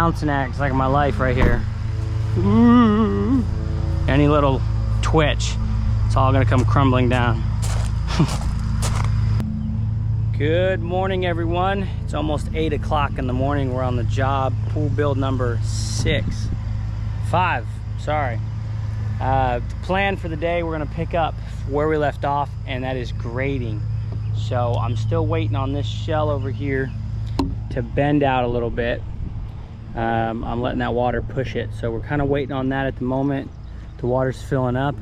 bouncing act like my life right here. Ooh. Any little twitch, it's all gonna come crumbling down. Good morning, everyone. It's almost 8 o'clock in the morning. We're on the job, pool build number 5, sorry. The plan for the day, we're gonna pick up where we left off, and that is grading. So I'm still waiting on this shell over here to bend out a little bit. I'm letting that water push it. So we're kind of waiting on that at the moment. The water's filling up.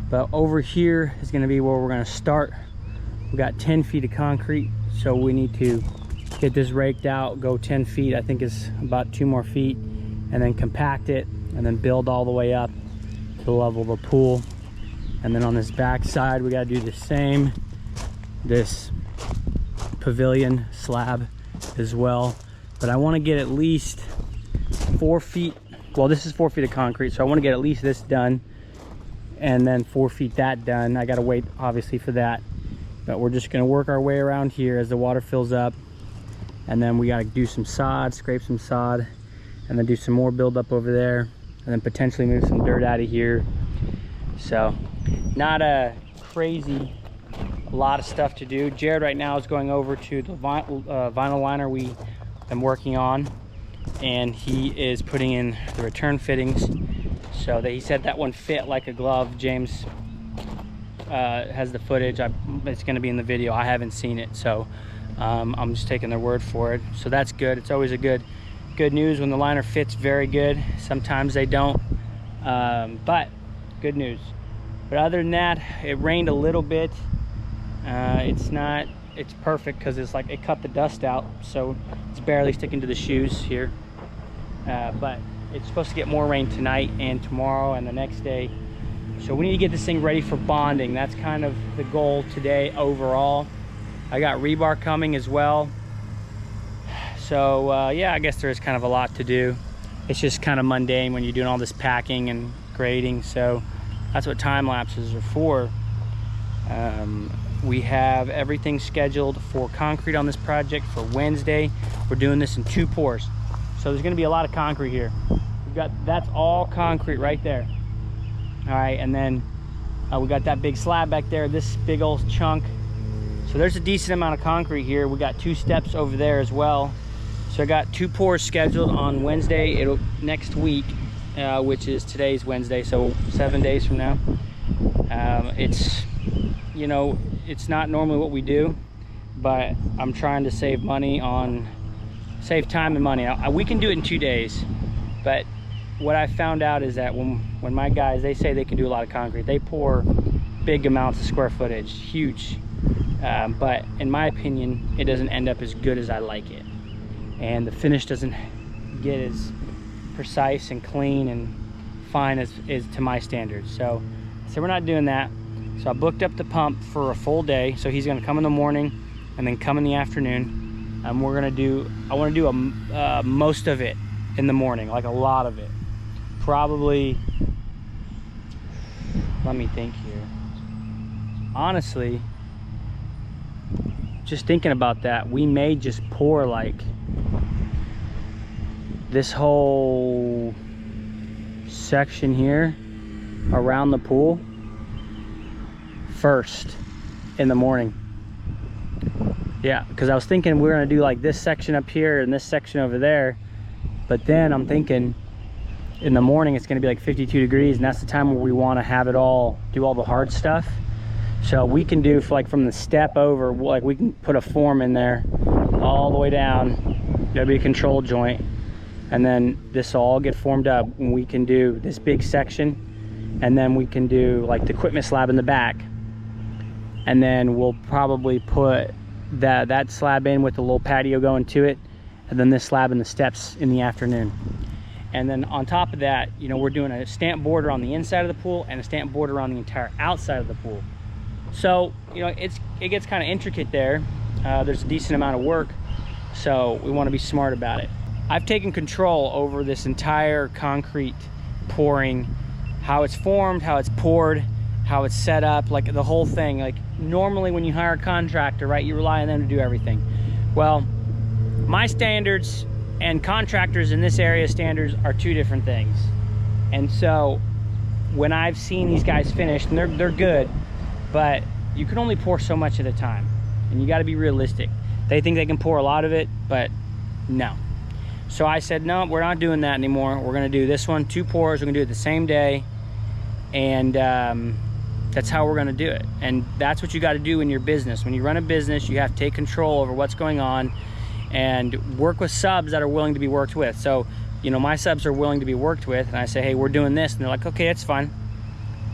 But over here is gonna be where we're gonna start. We got 10 feet of concrete, so we need to get this raked out, go 10 feet, I think it's about 2 more feet, and then compact it, and then build all the way up to the level of the pool. And then on this back side, we gotta do the same, this pavilion slab as well. But I wanna get at least 4 feet, well, this is 4 feet of concrete, so I wanna get at least this done, and then 4 feet that done. I gotta wait, obviously, for that. But we're just gonna work our way around here as the water fills up. And then we gotta do some sod, scrape some sod, and then do some more build up over there. And then potentially move some dirt out of here. So, not a crazy lot of stuff to do. Jared right now is going over to the vinyl liner we am working on. And he is putting in the return fittings. So that he said that one fit like a glove. James has the footage. It's going to be in the video. I haven't seen it, so I'm just taking their word for it. So that's good. It's always a good news when the liner fits very good. Sometimes they don't, but good news. But other than that, it rained a little bit. It's perfect because it's like it cut the dust out, so it's barely sticking to the shoes here. But it's supposed to get more rain tonight and tomorrow and the next day. So we need to get this thing ready for bonding. That's kind of the goal today overall. I got rebar coming as well. So yeah, I guess there is kind of a lot to do. It's just kind of mundane when you're doing all this packing and grading. So that's what time lapses are for. We have everything scheduled for concrete on this project for Wednesday. We're doing this in 2 pours. So there's gonna be a lot of concrete here. That's all concrete right there. All right, and then we got that big slab back there, this big old chunk. So there's a decent amount of concrete here. We got 2 steps over there as well. So I got 2 pours scheduled on Wednesday, next week, which is today's Wednesday, so 7 days from now. It's, you know, it's not normally what we do, but I'm trying to save time and money. We can do it in 2 days, but what I found out is that when my guys, they say they can do a lot of concrete, they pour big amounts of square footage, huge. But in my opinion, it doesn't end up as good as I like it. And the finish doesn't get as precise and clean and fine as to my standards. So we're not doing that. So I booked up the pump for a full day. So he's gonna come in the morning and then come in the afternoon. I wanna do most of it in the morning, like a lot of it. Probably, let me think here. Honestly, just thinking about that, we may just pour like this whole section here around the pool first in the morning. Yeah, because I was thinking we're gonna do like this section up here and this section over there, but then I'm thinking in the morning it's going to be like 52 degrees, and that's the time where we want to have it all, do all the hard stuff. So we can do from the step over, like we can put a form in there all the way down. There'll be a control joint, and then this will all get formed up, and we can do this big section, and then we can do like the equipment slab in the back, and then we'll probably put that slab in with the little patio going to it, and then this slab and the steps in the afternoon. And then on top of that, you know, we're doing a stamp border on the inside of the pool and a stamp border on the entire outside of the pool. So, you know, it gets kind of intricate there. There's a decent amount of work, so we want to be smart about it. I've taken control over this entire concrete pouring, how it's formed, how it's poured, how it's set up, like the whole thing. Like normally when you hire a contractor, right, you rely on them to do everything. Well, my standards And contractors in this area standards are two different things. And so when I've seen these guys finish, and they're good, but you can only pour so much at a time, and you got to be realistic. They think they can pour a lot of it, but no. So I said, no, we're not doing that anymore. We're gonna do this one, 2 pours. We're gonna do it the same day, and that's how we're gonna do it. And that's what you got to do in your business. When you run a business, you have to take control over what's going on and work with subs that are willing to be worked with. So, you know, my subs are willing to be worked with, and I say, hey, we're doing this, and they're like, okay, it's fine.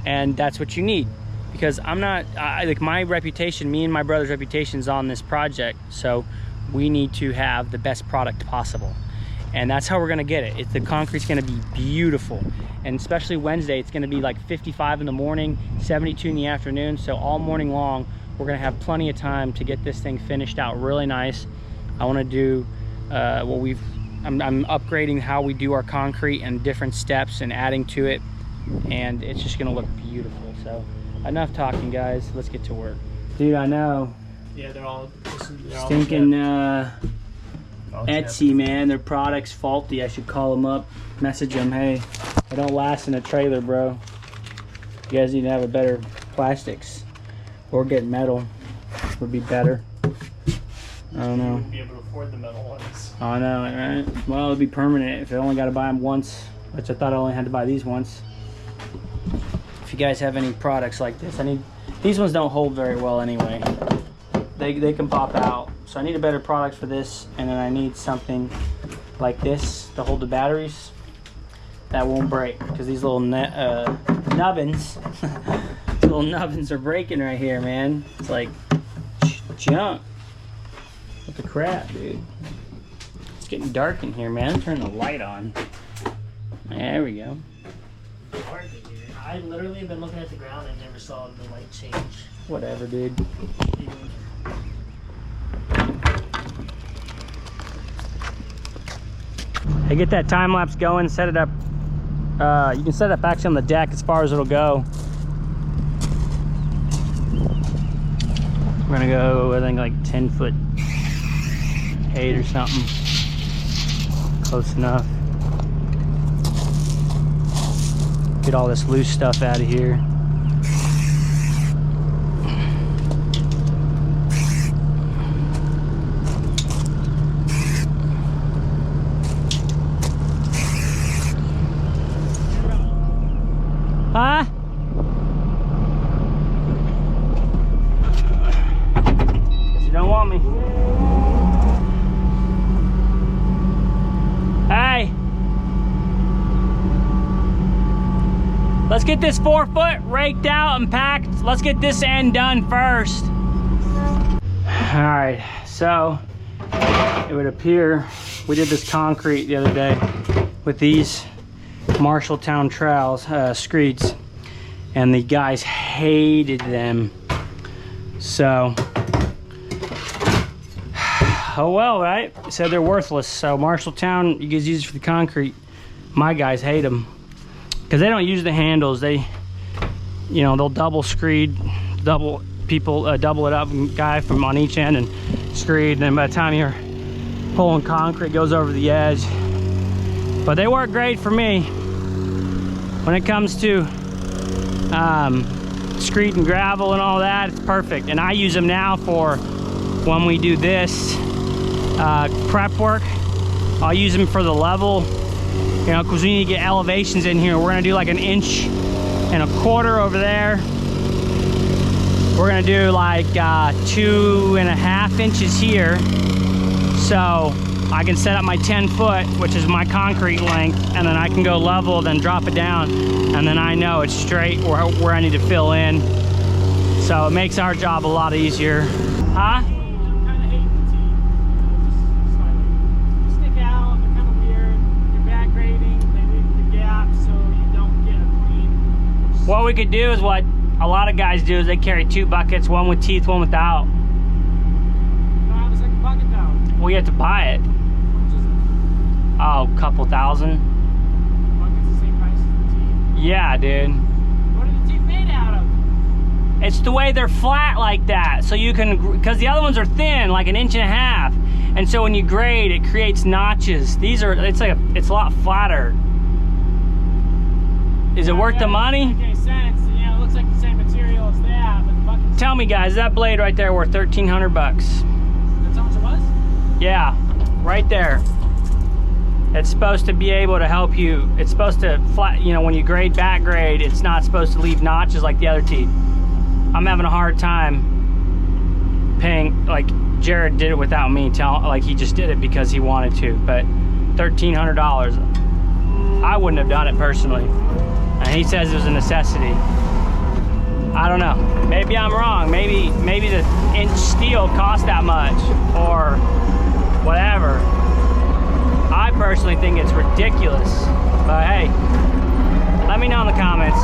And that's what you need, because like my reputation, me and my brother's reputation's on this project, so we need to have the best product possible. And that's how we're gonna get it. The concrete's gonna be beautiful. And especially Wednesday, it's gonna be like 55 in the morning, 72 in the afternoon. So all morning long, we're gonna have plenty of time to get this thing finished out really nice. I wanna do I'm upgrading how we do our concrete and different steps and adding to it. And it's just gonna look beautiful. So enough talking, guys, let's get to work. Dude, I know. Yeah, they're all stinking Etsy, man. Their product's faulty. I should call them up, message them, hey, they don't last in a trailer, bro. You guys need to have a better plastics, or get metal would be better. I don't know. You wouldn't be able to afford the metal ones. I know, right? Well, it'd be permanent if I only got to buy them once, which I thought I only had to buy these once. If you guys have any products like this, these ones don't hold very well anyway. They can pop out. So I need a better product for this, and then I need something like this to hold the batteries that won't break, because these little nubbins, little nubbins are breaking right here, man. It's like junk. What the crap, dude? It's getting dark in here, man. Turn the light on. There we go. I literally have been looking at the ground and never saw the light change. Whatever, dude. Hey, get that time lapse going, set it up. You can set it up actually on the deck as far as it'll go. We're gonna go, I think, like 10'8" or something. Close enough. Get all this loose stuff out of here. Huh? Guess you don't want me. Hey. Let's get this 4 foot raked out and packed. Let's get this end done first. All right, so it would appear we did this concrete the other day with these Marshalltown trowels, screeds, and the guys hated them. So, oh well, right? Said they're worthless. So Marshalltown, you guys use it for the concrete. My guys hate them because they don't use the handles. They, you know, they'll double screed, double it up, guy from on each end and screed. And then by the time you're pulling concrete, it goes over the edge. But they work great for me. When it comes to screed and gravel and all that, it's perfect. And I use them now for when we do this prep work. I'll use them for the level, you know, because we need to get elevations in here. We're gonna do like 1.25 inches over there. We're gonna do like 2.5 inches here. So I can set up my 10 foot, which is my concrete length, and then I can go level, then drop it down, and then I know it's straight where I need to fill in. So it makes our job a lot easier. Huh? I kind of hate the teeth. Just stick out, they're kind of weird. You're back grading, they leave the gap so you don't get a clean. What we could do is what a lot of guys do is they carry 2 buckets, one with teeth, one without. You don't have a second bucket though. Well, you have to buy it. Oh, a couple thousand. Bucket's the same price as the teeth? Yeah, dude. What are the teeth made out of? It's the way they're flat like that. So you can, because the other ones are thin, like 1.5 inches. And so when you grade, it creates notches. It's a lot flatter. Is it worth the money? Okay, sense. You know, it looks like the same material as that, but the fucking... Tell me, guys, that blade right there worth 1,300 bucks. That's how much it was? Yeah, right there. It's supposed to be able to help you. It's supposed to flat, you know, when you grade back grade, it's not supposed to leave notches like the other teeth. I'm having a hard time paying, like Jared did it without me like he just did it because he wanted to, but $1,300, I wouldn't have done it personally. And he says it was a necessity. I don't know, maybe I'm wrong. Maybe the inch steel cost that much or whatever. I personally think it's ridiculous, but hey, let me know in the comments.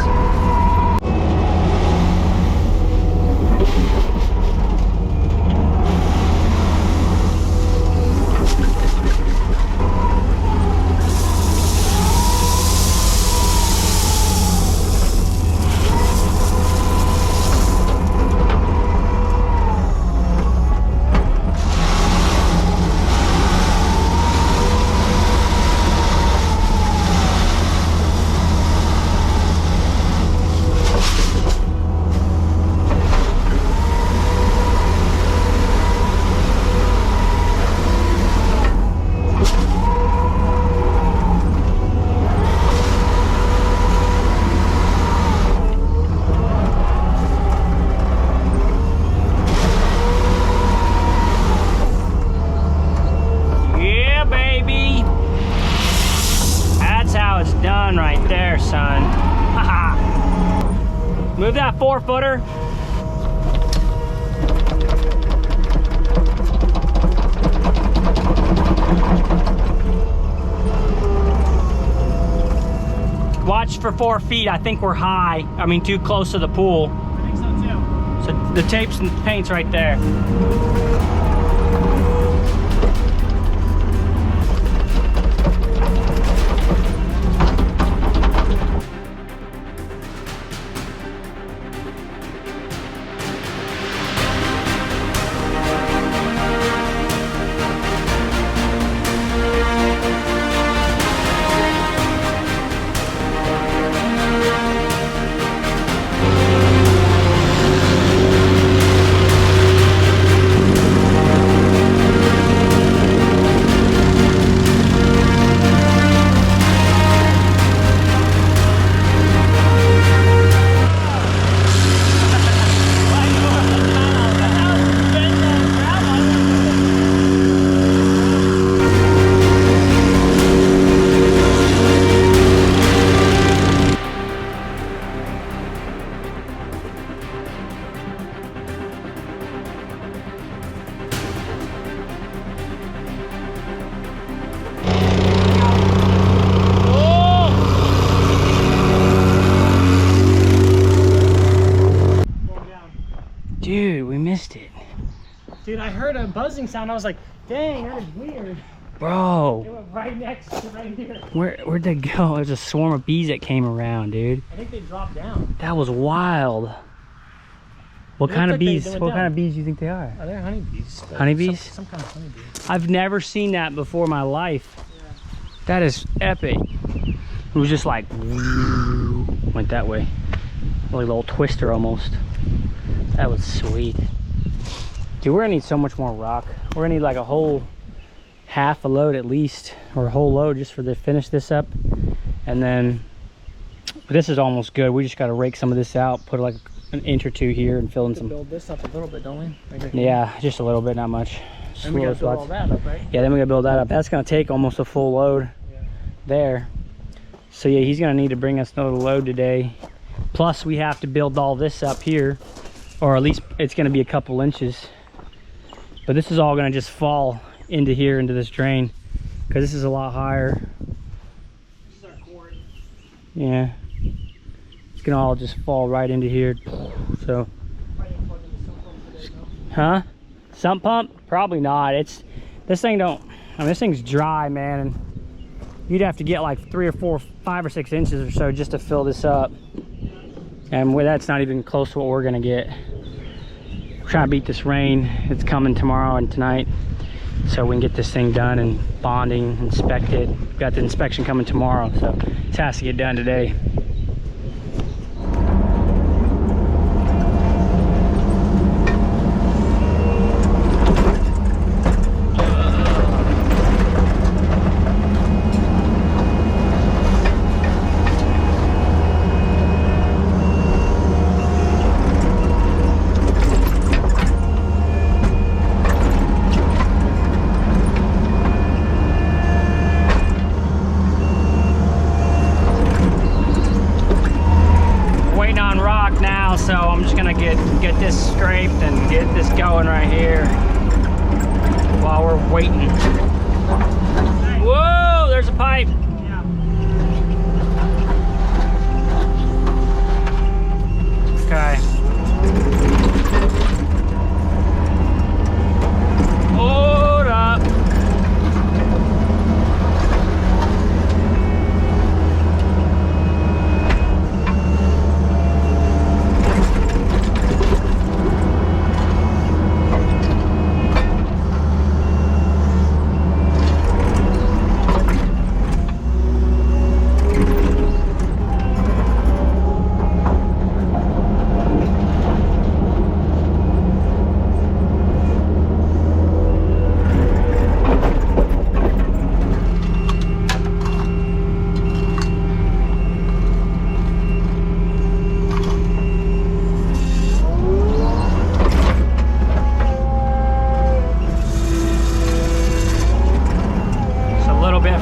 Right there, son. Move that 4-footer. Watch for 4 feet. I think we're high. I mean, too close to the pool. I think so too. So the tapes and paint's right there. Dude, we missed it. Dude, I heard a buzzing sound. I was like, dang, that is weird. Bro. It went right next to right here. Where'd they go? There's a swarm of bees that came around, dude. I think they dropped down. That was wild. What kind of bees? What kind of bees do you think they are? Oh, they're honeybees. Honeybees? Some kind of honeybees. I've never seen that before in my life. Yeah. That is epic. It was just like, went that way. Like a little twister almost. That was sweet. Dude, we're gonna need so much more rock. We're gonna need like a whole half a load at least, or a whole load just for to finish this up. And then, but this is almost good. We just gotta rake some of this out, put like an inch or two here and fill in some. Build this up a little bit, don't we? Right, yeah, just a little bit, not much. And we gotta build all that up, right? Yeah, then we gotta build that up. That's gonna take almost a full load there. So yeah, he's gonna need to bring us another load today. Plus we have to build all this up here, or at least it's gonna be a couple inches. But this is all gonna just fall into here, into this drain, because this is a lot higher. This is our cord. Yeah. It's gonna all just fall right into here. So. Huh? Sump pump? Probably not. It's, this thing don't, I mean, this thing's dry, man, and you'd have to get like 3 or 4, 5 or 6 inches or so just to fill this up. And that's not even close to what we're gonna get. We're trying to beat this rain. It's coming tomorrow and tonight. so we can get this thing done and bonding, inspected. We've got the inspection coming tomorrow, so it has to get done today. So I'm just gonna get this scraped and get this going right here while we're waiting. Whoa, there's a pipe. Yeah. Okay. Hold up.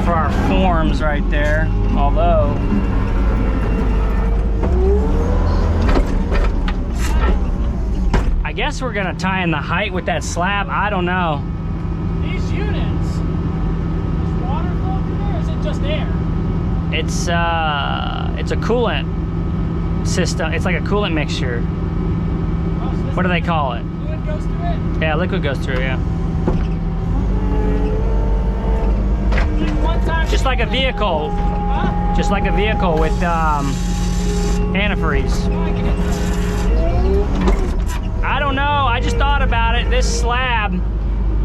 For our forms right there, although I guess we're gonna tie in the height with that slab. I don't know. These units, is water flowing through there, or is it just air? It's a coolant system. It's like a coolant mixture. Oh, so What do they call it? Fluid goes through it? Yeah, liquid goes through, yeah. Just like a vehicle. Huh? Just like a vehicle with antifreeze. I don't know. I just thought about it. This slab,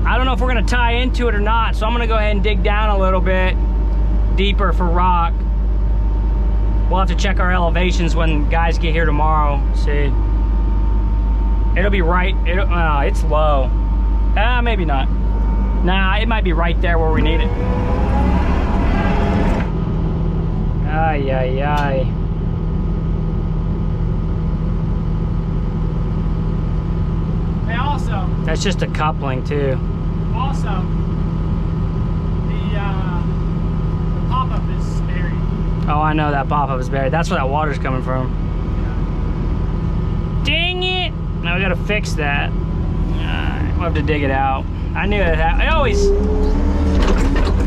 I don't know if we're gonna tie into it or not, so I'm gonna go ahead and dig down a little bit deeper for rock. We'll have to check our elevations when guys get here tomorrow. See, it'll be right. It's low. Maybe not. Nah, it might be right there where we need it. Ay, ay, ay. Hey, also. That's just a coupling too. Also, the pop-up is buried. Oh, I know that pop-up is buried. That's where that water's coming from. Yeah. Dang it! Now we gotta fix that. Alright, we'll have to dig it out. I knew it. I always.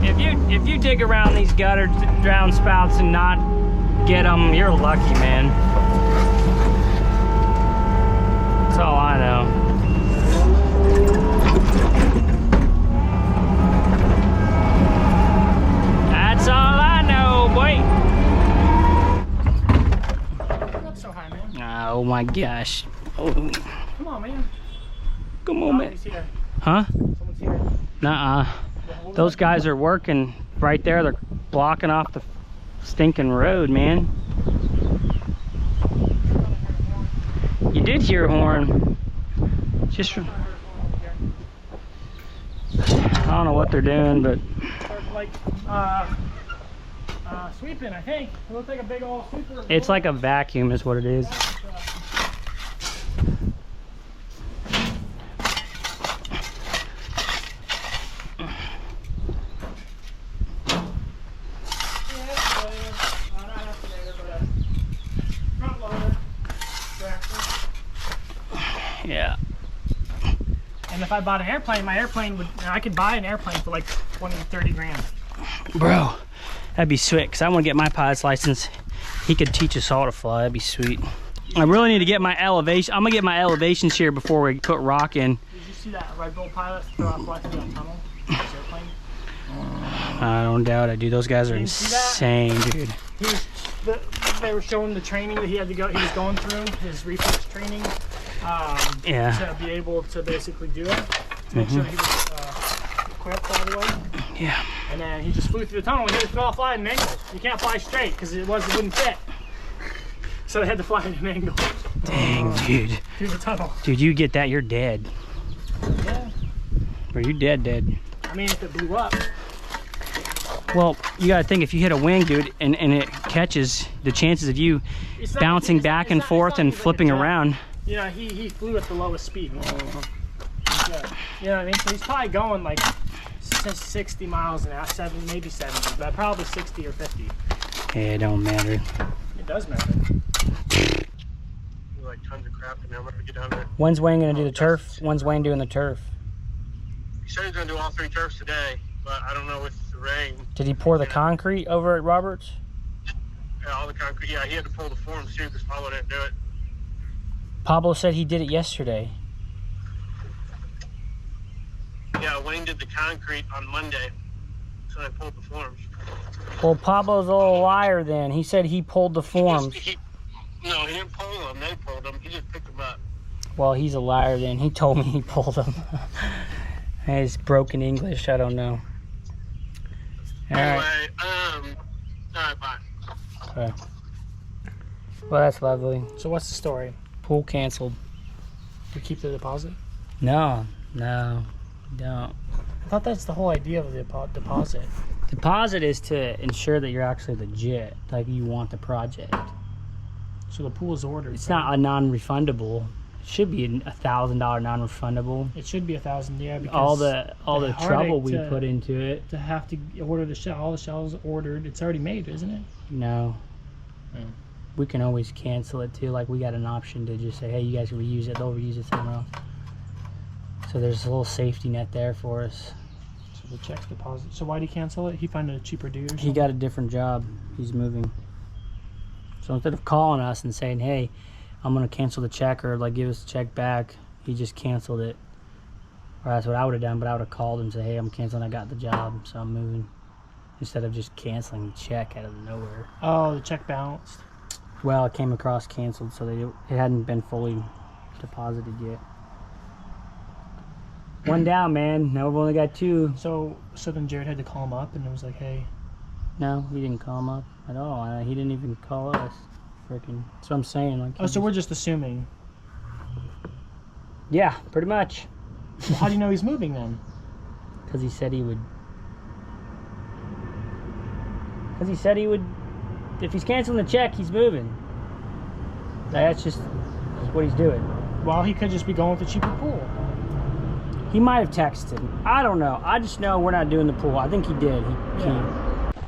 If you dig around these gutter drown spouts and not get them, you're lucky, man. That's all I know. That's all I know, boy. You're up so high, man. Oh my gosh. Oh. Come on, man. Come on, man. Somebody's here. Huh? Someone's here. Nuh-uh. Those guys are working right there. They're blocking off the stinking road, man. You did hear a horn. Just from... I don't know what they're doing, but... Like, sweeping, I think. It looks like a big old sweeper. It's like a vacuum is what it is. Yeah. And if I bought an airplane, my airplane would, I could buy an airplane for like 20, 30 grand. Bro, that'd be sweet, because I want to get my pilot's license. He could teach us all to fly. That'd be sweet. I really need to get my elevation. I'm going to get my elevations here before we put rock in. Did you see that Red Bull pilot throw out flight through that tunnel? His airplane? I don't doubt it, dude. Those guys are insane, dude. They were showing the training that he had to go. He was going through his reflex training. To be able to basically do it. To make sure he was equipped all the way. Yeah. And then he just flew through the tunnel and he just fell flying at an angle. You can't fly straight because it wouldn't fit. So they had to fly at an angle. Dang, dude. Through the tunnel. Dude, you get that, you're dead. Yeah. Or you dead. I mean, if it blew up. Well, you gotta think, if you hit a wing, dude, and it catches, the chances of you bouncing back and forth and flipping around. You know, he flew at the lowest speed. You know what I mean? So he's probably going like 60 miles an hour, maybe 70, but probably 60 or 50. Yeah, it don't matter. It does matter. Like tons of crap in there. I'm gonna get down there. When's Wayne gonna do the turf? When's Wayne doing the turf? He said he's gonna do all 3 turfs today, but I don't know with the rain. Did he pour the concrete over at Roberts? Yeah, all the concrete. Yeah, he had to pull the forms too because Pablo didn't do it. Pablo said he did it yesterday. Yeah, Wayne did the concrete on Monday, so I pulled the forms. Well, Pablo's a little liar then. He said he pulled the forms. No, he didn't pull them. They pulled them. He just picked them up. Well, he's a liar then. He told me he pulled them. His broken English, I don't know. All Anyway, right. all right, bye. Okay. Well, that's lovely. So what's the story? Pool canceled. We keep the deposit? No, don't. I thought that's the whole idea of the deposit. Deposit is to ensure that you're actually legit, like you want the project. So the pool is ordered. It's right? not a non-refundable. It should be $1,000 non-refundable. It should be $1,000, yeah. Because All the trouble we to- put into it. To have to order the shell, all the shells ordered. It's already made, isn't it? No. Hmm. We can always cancel it too. Like we got an option to just say, hey, you guys can reuse it. They'll reuse it somewhere else. So there's a little safety net there for us. So the check's deposit. So why did he cancel it? He found a cheaper dude or something? He got a different job. He's moving. So instead of calling us and saying, hey, I'm gonna cancel the check or like give us the check back, he just canceled it. Or that's what I would have done, but I would have called him and said, hey, I'm canceling, I got the job, so I'm moving. Instead of just canceling the check out of nowhere. Oh, the check bounced. Well, it came across canceled, so it hadn't been fully deposited yet. One down, man. Now we've only got 2. So then Jared had to call him up and it was like, hey. No, he didn't call him up at all. He didn't even call us. Freaking. That's what I'm saying. Like. Oh, so we're just assuming. Yeah, pretty much. Well, how do you know he's moving then? Because he said he would. Because he said he would. If he's canceling the check, he's moving. That's just what he's doing. Well, he could just be going with the cheaper pool. He might have texted. I don't know. I just know we're not doing the pool. I think he did. He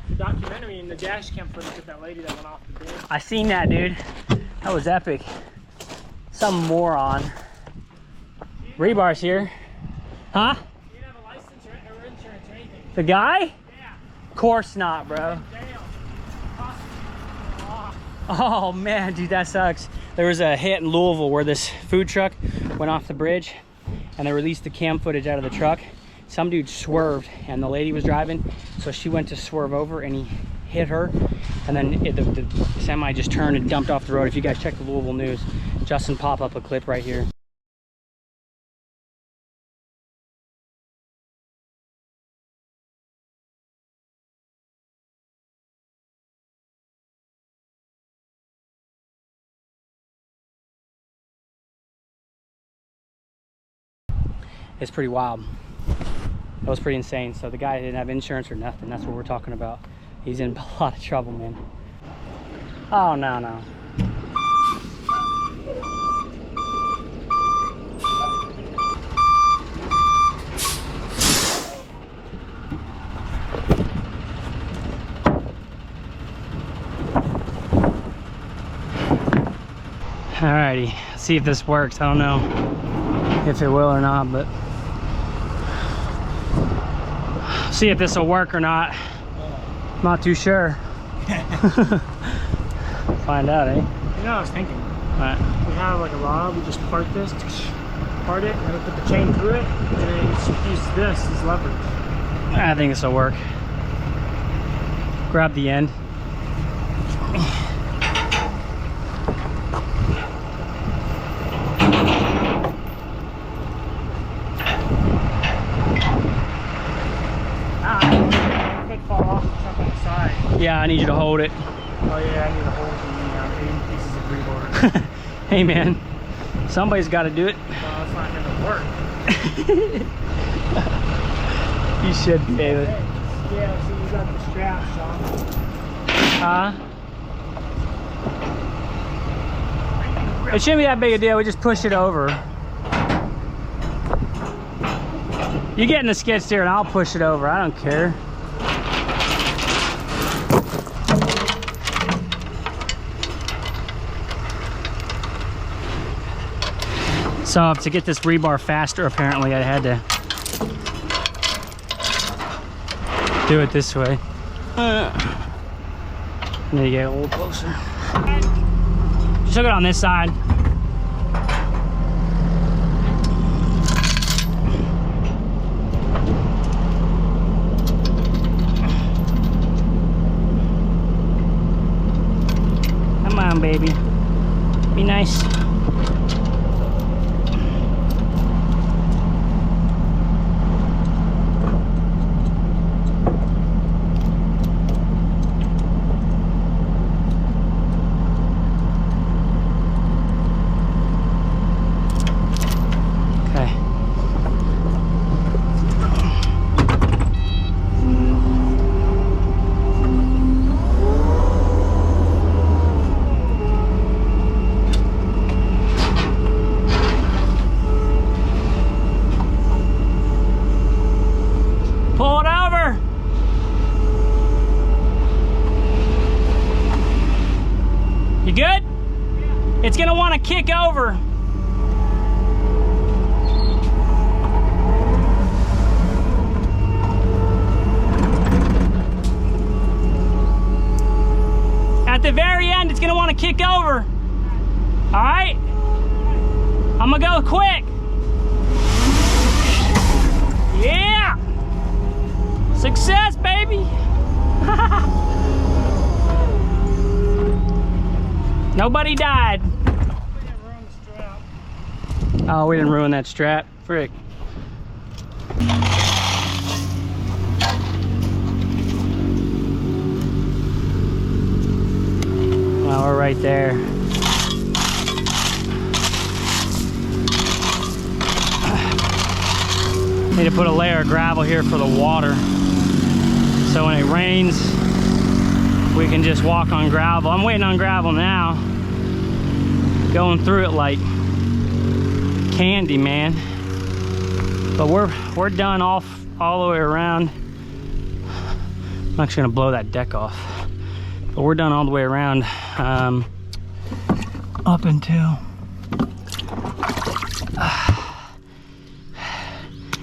The documentary in the dash cam footage of that lady that went off the bridge. I seen that, dude. That was epic. Some moron. Rebar's here. Huh? He didn't have a license or insurance or anything. The guy? Yeah. Of course not, bro. Oh man, dude, that sucks. There was a hit in Louisville where this food truck went off the bridge and they released the cam footage out of the truck. Some dude swerved and the lady was driving, so she went to swerve over and he hit her, and then the semi just turned and dumped off the road. If you guys check the Louisville news, Justin pop up a clip right here. It's pretty wild. That was pretty insane. So the guy didn't have insurance or nothing. That's what we're talking about. He's in a lot of trouble, man. Oh, no. Alrighty, let's see if this works. I don't know if it will or not, but see if this will work or not. I'm not too sure. Find out, eh? You know what I was thinking? Alright. We have like a rod, we just part this, part it, and then we put the chain through it, and then just use this as leverage. I think this will work. Grab the end. I need you to hold it. Oh yeah, I need to hold the 8 pieces of rebar. Hey man, somebody's got to do it. Well, it's not gonna work. You should be able to. Yeah, so you got the straps, Sean. Huh? It shouldn't be that big a deal. We just push it over. You get in the skid steer and I'll push it over. I don't care. So to get this rebar faster, apparently I had to do it this way. There you get a little closer. Just hook it on this side. Come on, baby. Be nice. Pull it over. You good? Yeah. It's gonna want to kick over. At the very end, it's gonna want to kick over. All right? I'm gonna go quick. Yeah! Success, baby! Nobody died. Oh, we didn't ruin that strap. Frick. Well, we're right there. Need to put a layer of gravel here for the water. So when it rains, we can just walk on gravel. I'm waiting on gravel now. Going through it like candy, man. But we're done all the way around. I'm actually gonna blow that deck off. But we're done all the way around up until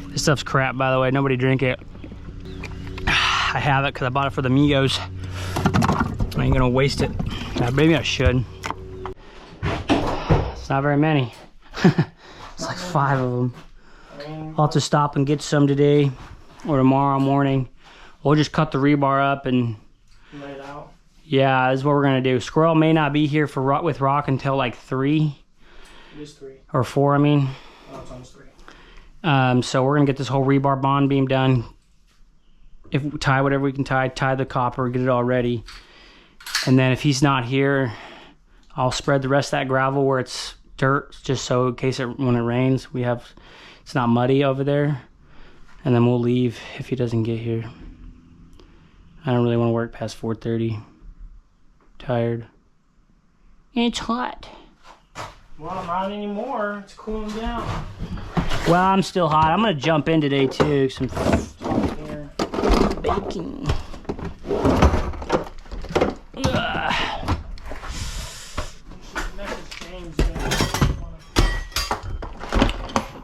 this stuff's crap, by the way. Nobody drink it. I have it because I bought it for the Migos. I ain't gonna waste it. Maybe I should. It's not very many. It's like 5 of them. I'll have to stop and get some today or tomorrow morning. We'll just cut the rebar up and lay it out. Yeah, this is what we're gonna do. Squirrel may not be here for with Rock until like 3. It is 3. Or 4, I mean. Oh, it's almost 3. So we're gonna get this whole rebar bond beam done. If we tie whatever we can tie the copper, get it all ready. And then if he's not here, I'll spread the rest of that gravel where it's dirt, just so in case when it rains, it's not muddy over there. And then we'll leave if he doesn't get here. I don't really want to work past 4:30. Tired. It's hot. Well, not anymore. It's cooling down. Well, I'm still hot. I'm gonna jump in today too. Some Here. baking.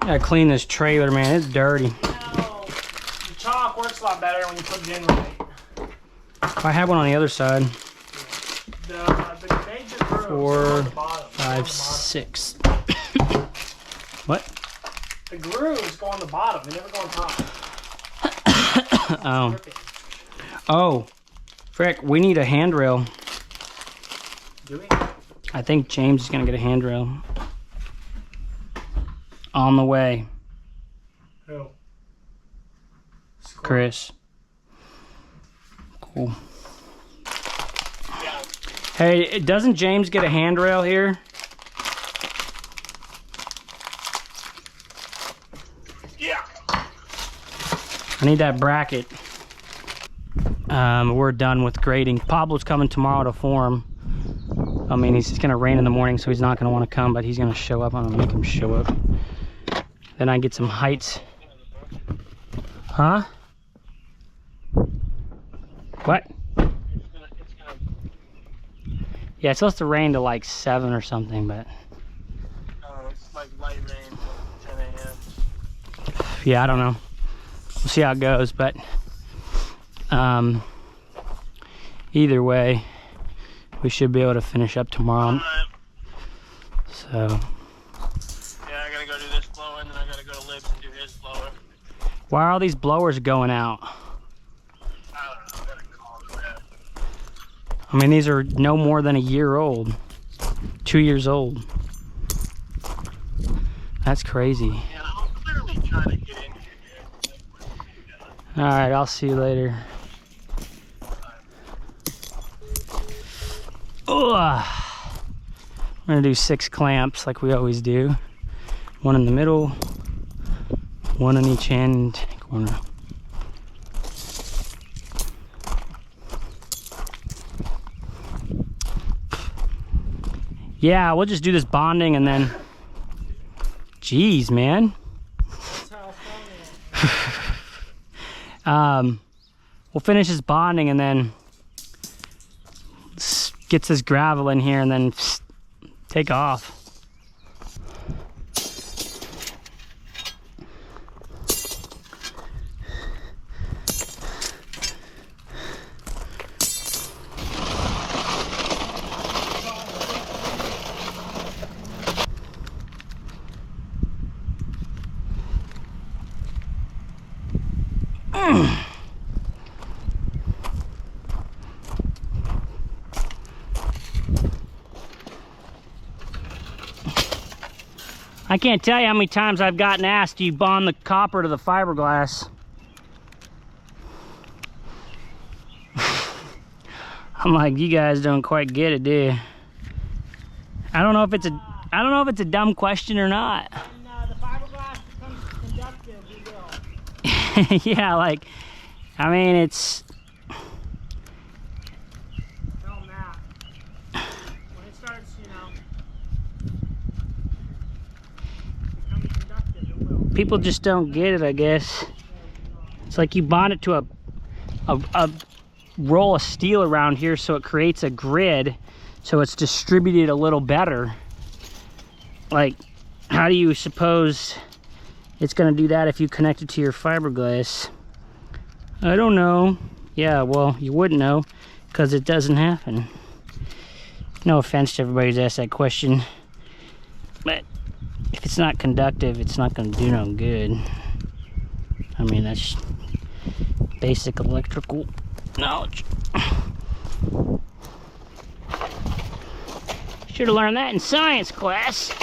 Gotta clean this trailer, man. It's dirty. No, the chalk works a lot better when you put it in right. I have one on the other side. The major grooves 4, go on the bottom. 5, 6. What? The grooves go on the bottom. They never go on top. Oh. Oh. Frick, we need a handrail. Do we? I think James is gonna get a handrail. On the way. Who? Chris. Cool. Hey, doesn't James get a handrail here? Yeah. I need that bracket. We're done with grading. Pablo's coming tomorrow to form. I mean, it's gonna rain in the morning, so he's not gonna want to come, but he's gonna show up. I'm gonna make him show up. Then I get some heights. Huh? What? Yeah, it's supposed to rain to like 7 or something, but It's like light rain till 10 a.m. yeah, I don't know. We'll see how it goes, but either way, we should be able to finish up tomorrow. Alright. So Yeah, I gotta go do this blower, and then I gotta go to Libs and do his blower. why are all these blowers going out? I don't know, I gotta call it that. I mean, these are no more than a year old, 2 years old. That's crazy. Yeah, I'm clearly trying to get in here, dude. All right, I'll see you later. Ugh. We're gonna do 6 clamps like we always do. 1 in the middle, 1 on each end corner. Yeah, we'll just do this bonding and then, jeez, man. That's how strong it is. We'll finish this bonding and then gets this gravel in here and then take off. I can't tell you how many times I've gotten asked, do you bond the copper to the fiberglass? I'm like, you guys don't quite get it, do you? I don't know if it's a dumb question or not. When the fiberglass becomes conductive, you will. Yeah, like, I mean, it's, Tell them that. When it starts, you know, becoming conductive, it will. people just don't get it, I guess. It's like you bond it to a roll of steel around here so it creates a grid so it's distributed a little better. Like, how do you suppose it's going to do that if you connect it to your fiberglass? I don't know. Yeah, well, you wouldn't know because it doesn't happen. No offense to everybody who's asked that question, but if it's not conductive, it's not going to do no good. I mean, that's basic electrical knowledge. Should have learned that in science class.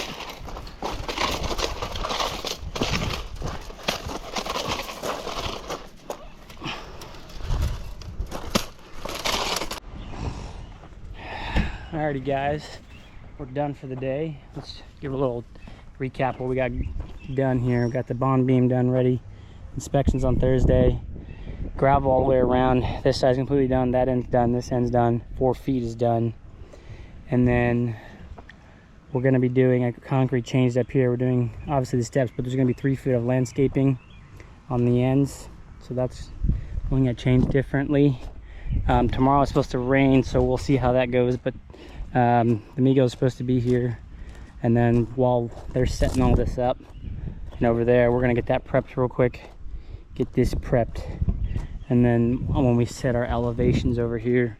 Alrighty guys, we're done for the day. Let's give a little recap what we got done here. We got the bond beam done ready. Inspections on Thursday. Gravel all the way around. This side's completely done. That end's done. This end's done. 4 feet is done. And then we're going to be doing a concrete changed up here. We're doing obviously the steps, but there's going to be 3 feet of landscaping on the ends. So that's going to get changed differently. Tomorrow it's supposed to rain, so we'll see how that goes. But the Migos supposed to be here. And then while they're setting all this up, and over there, we're going to get that prepped real quick. Get this prepped. And then when we set our elevations over here,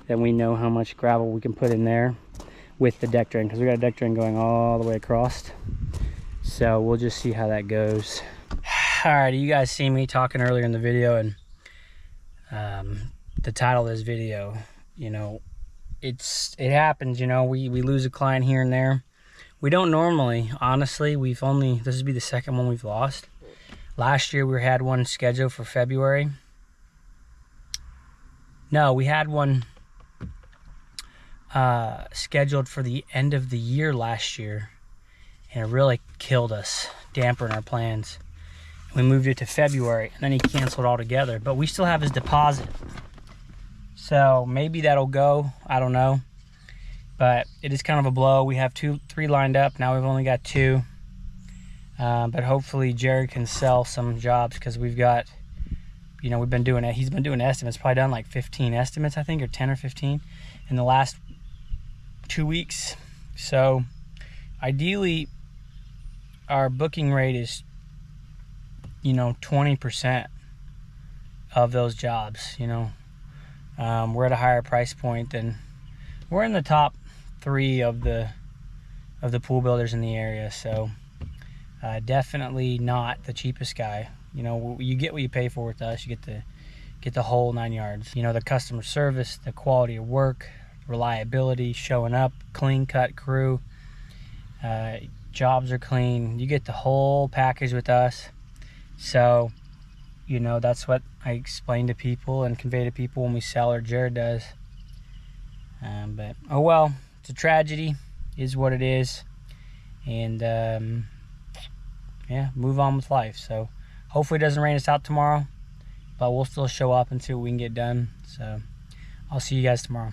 then we know how much gravel we can put in there with the deck drain, because we got a deck drain going all the way across. So we'll just see how that goes. Alright, you guys see me talking earlier in the video, and the title of this video, you know, it happens, you know, we lose a client here and there. We don't normally, honestly. This would be the second one we've lost. Last year we had one scheduled for February. No, we had one scheduled for the end of the year last year, and it really killed us, dampened our plans. We moved it to February, and then he canceled altogether, but we still have his deposit. So maybe that'll go, I don't know. But it is kind of a blow. We have 3 lined up. Now we've only got 2. But hopefully Jared can sell some jobs, because we've got, you know, we've been doing it. He's been doing estimates, probably done like 15 estimates, I think, or 10 or 15 in the last 2 weeks. So ideally our booking rate is, you know, 20% of those jobs. You know, we're at a higher price point than, we're in the top 3 of the pool builders in the area. So definitely not the cheapest guy. You know, you get what you pay for with us. You get the whole 9 yards. You know, the customer service, the quality of work, reliability, showing up, clean cut crew, jobs are clean. You get the whole package with us. So, you know, that's what I explain to people and convey to people when we sell, or Jared does. But oh well, it's a tragedy, is what it is. And yeah, move on with life. So hopefully it doesn't rain us out tomorrow, but we'll still show up and see what we can get done. So I'll see you guys tomorrow.